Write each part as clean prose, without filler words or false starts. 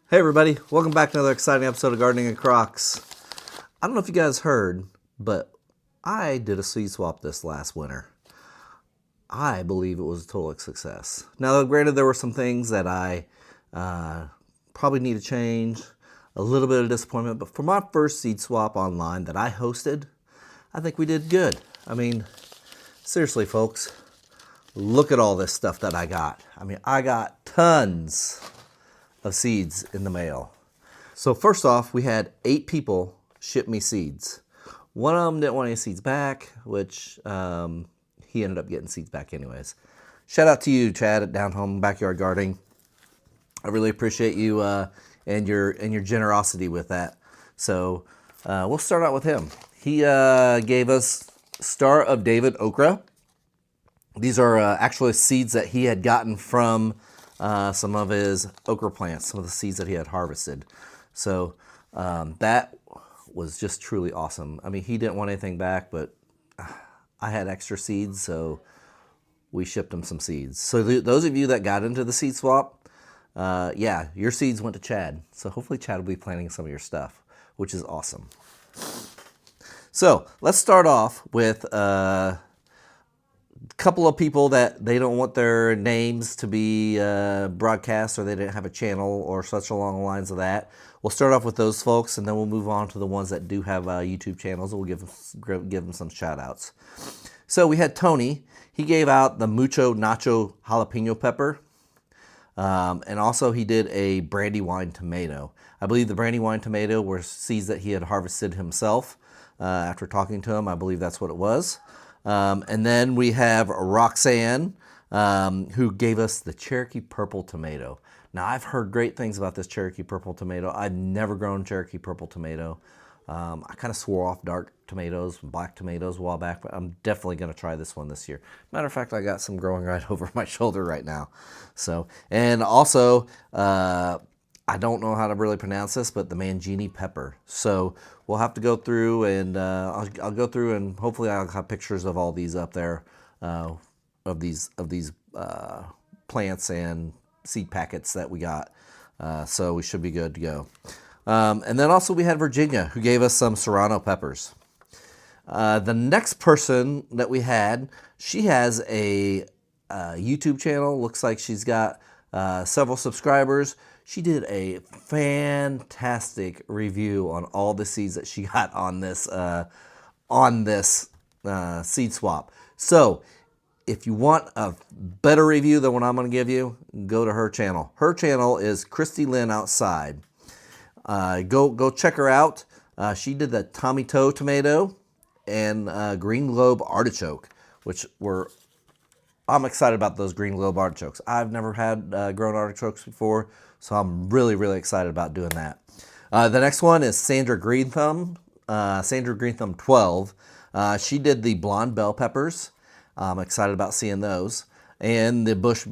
Hey everybody, welcome back to another exciting episode of Gardening and Crocs. I don't know if you guys heard, but I did a seed swap this last winter. I believe it was a total success. Now, granted, there were some things that I probably need to change, a little bit of disappointment, but for my first seed swap online that I hosted, I think we did good. I mean, seriously, folks, look at all this stuff that I got. I got tons of seeds in the mail. So first off, we had 8 people ship me seeds. One of them didn't want any seeds back, which he ended up getting seeds back anyways. Shout out to you, Chad, at Down Home Backyard Gardening. I really appreciate you and your generosity with that. So we'll start out with him. He gave us Star of David okra. These are actually seeds that he had gotten from some of his okra plants, some of the seeds that he had harvested. So that was just truly awesome. I mean, he didn't want anything back, but I had extra seeds, so we shipped him some seeds. So those of you that got into the seed swap, yeah, your seeds went to Chad. So hopefully Chad will be planting some of your stuff, which is awesome. So let's start off with couple of people that they don't want their names to be broadcast, or they didn't have a channel or such along the lines of that. We'll start off with those folks, and then we'll move on to the ones that do have YouTube channels. We'll give them some shout outs. So we had Tony. He gave out the Mucho Nacho Jalapeno Pepper. And also he did a Brandywine Tomato. I believe the Brandywine Tomato were seeds that he had harvested himself. After talking to him, I believe that's what it was. And then we have Roxanne, who gave us the Cherokee Purple Tomato. Now, I've heard great things about this Cherokee Purple Tomato. I've never grown Cherokee Purple Tomato. I kind of swore off dark tomatoes, black tomatoes a while back, but I'm definitely going to try this one this year. Matter of fact, I got some growing right over my shoulder right now. So, and also, I don't know how to really pronounce this, but the Mangini pepper. So we'll have to go through, and I'll go through, and hopefully I'll have pictures of all these up there, of these plants and seed packets that we got. So we should be good to go. And then also we had Virginia, who gave us some Serrano peppers. The next person that we had, she has a YouTube channel. Looks like she's got several subscribers. She did a fantastic review on all the seeds that she got on this seed swap. So if you want a better review than what I'm going to give you, go to her channel. Her channel is Christy Lynn Outside. Go check her out. She did the Tommy Toe tomato and Green Globe artichoke, which I'm excited about those Green Globe artichokes. I've never had grown artichokes before, so I'm really, really excited about doing that. The next one is Sandra Greenthumb, Sandra Greenthumb 12. She did the blonde bell peppers. I'm excited about seeing those. And the bush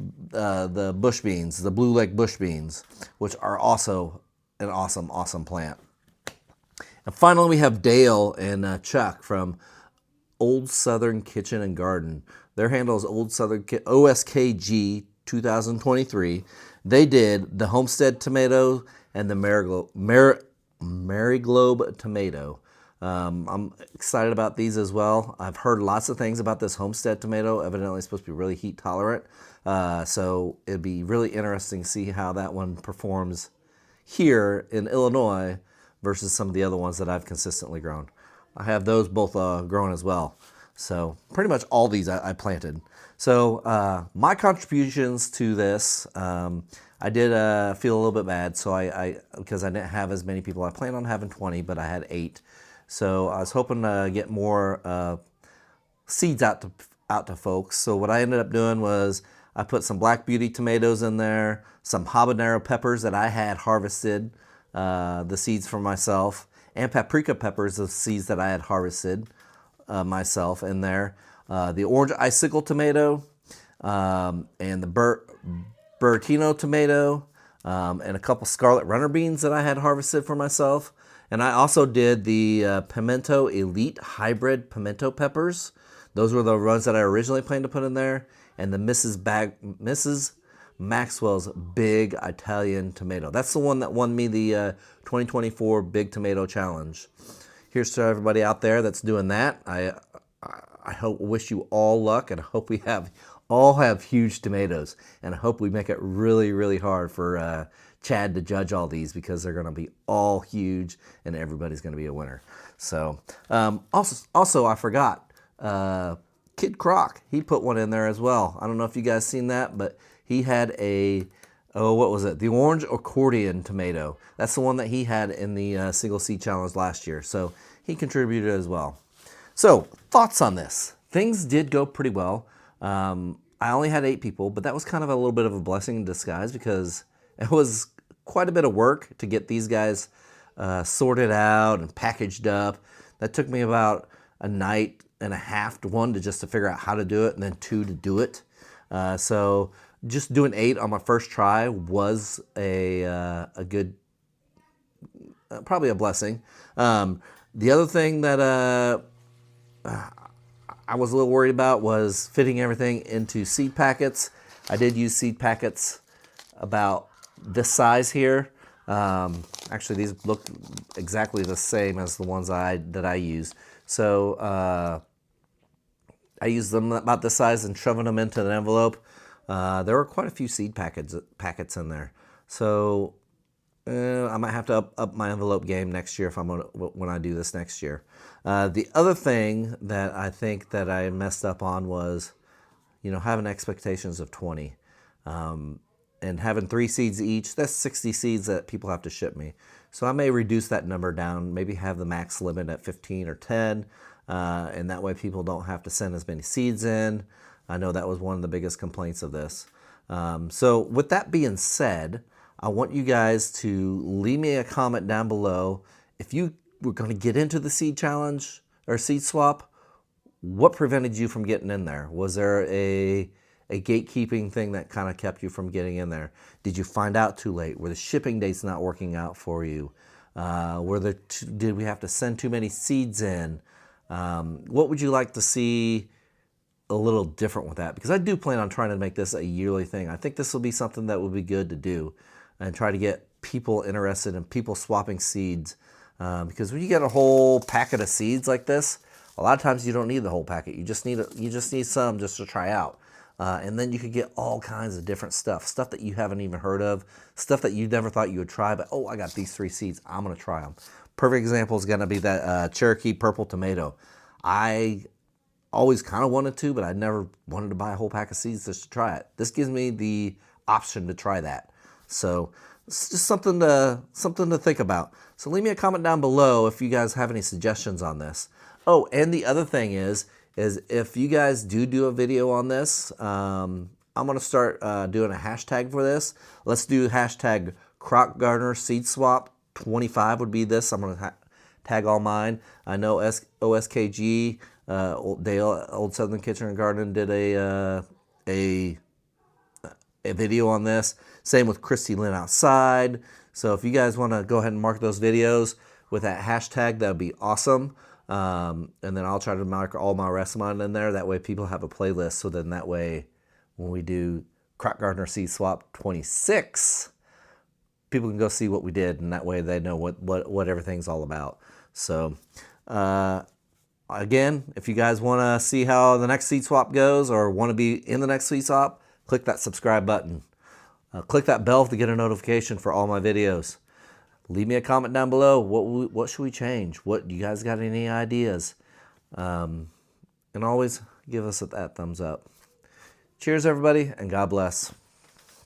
beans, the blue leg bush beans, which are also an awesome, awesome plant. And finally, we have Dale and Chuck from Old Southern Kitchen and Garden. Their handle is Old Southern OSKG 2023. They did the Homestead tomato and the Mariglobe tomato. I'm excited about these as well. I've heard lots of things about this Homestead tomato. Evidently, it's supposed to be really heat tolerant. So it'd be really interesting to see how that one performs here in Illinois versus some of the other ones that I've consistently grown. I have those both grown as well. So pretty much all these I planted. So my contributions to this, I did feel a little bit bad. So because I didn't have as many people. I planned on having 20, but I had 8. So I was hoping to get more seeds out to folks. So what I ended up doing was I put some Black Beauty tomatoes in there, some habanero peppers that I had harvested, the seeds for myself, and paprika peppers, the seeds that I had harvested myself in there. The orange icicle tomato, and the Bertino tomato, and a couple scarlet runner beans that I had harvested for myself. And I also did the Pimento Elite Hybrid Pimento Peppers. Those were the ones that I originally planned to put in there. And the Mrs. Maxwell's Big Italian Tomato. That's the one that won me the 2024 Big Tomato Challenge. Here's to everybody out there that's doing that. I wish you all luck, and I hope we all have huge tomatoes, and I hope we make it really, really hard for Chad to judge all these, because they're going to be all huge, and everybody's going to be a winner. So also I forgot, Kid Croc, he put one in there as well. I don't know if you guys seen that, but he had what was it? The orange accordion tomato. That's the one that he had in the single seed challenge last year. So he contributed as well. So thoughts on this? Things did go pretty well. I only had 8 people, but that was kind of a little bit of a blessing in disguise, because it was quite a bit of work to get these guys sorted out and packaged up. That took me about a night and a half to just to figure out how to do it, and then 2 to do it. So just doing 8 on my first try was a good, probably a blessing. The other thing that I was a little worried about was fitting everything into seed packets. I did use seed packets about this size here. Actually, these look exactly the same as the ones that I used. So I used them about this size and shoving them into an envelope. There were quite a few seed packets in there. So I might have to up my envelope game next year when I do this next year. The other thing that I think that I messed up on was, having expectations of 20. And having 3 seeds each, that's 60 seeds that people have to ship me. So I may reduce that number down, maybe have the max limit at 15 or 10, and that way people don't have to send as many seeds in. I know that was one of the biggest complaints of this. So with that being said, I want you guys to leave me a comment down below. If you were going to get into the seed challenge or seed swap, what prevented you from getting in there? Was there a gatekeeping thing that kind of kept you from getting in there? Did you find out too late? Were the shipping dates not working out for you? Did we have to send too many seeds in? What would you like to see a little different with that? Because I do plan on trying to make this a yearly thing. I think this will be something that would be good to do and try to get people interested in people swapping seeds. Because when you get a whole packet of seeds like this, a lot of times you don't need the whole packet. You just need some just to try out. And then you could get all kinds of different stuff that you haven't even heard of, stuff that you never thought you would try, but I got these 3 seeds, I'm gonna try them. Perfect example is gonna be that Cherokee purple tomato. I always kind of wanted to, but I never wanted to buy a whole pack of seeds just to try it. This gives me the option to try that. So it's just something to think about. So leave me a comment down below if you guys have any suggestions on this. Oh, and the other thing is if you guys do a video on this, I'm going to start doing a hashtag for this. Let's do hashtag CrocGardener Seed Swap 25 would be this. I'm going to tag all mine. I know OSKG, Dale, Old Southern Kitchen and Garden, did a video on this. Same with Christy Lynn Outside. So if you guys want to go ahead and mark those videos with that hashtag, that would be awesome. And then I'll try to mark all my rest of mine in there. That way people have a playlist. So then that way when we do CrocGardener Seed Swap 26, people can go see what we did, and that way they know what everything's all about. So again, if you guys want to see how the next seed swap goes or want to be in the next seed swap, click that subscribe button. Click that bell to get a notification for all my videos. Leave me a comment down below. What should we change? What you guys got any ideas? And always give us that thumbs up. Cheers, everybody, and God bless.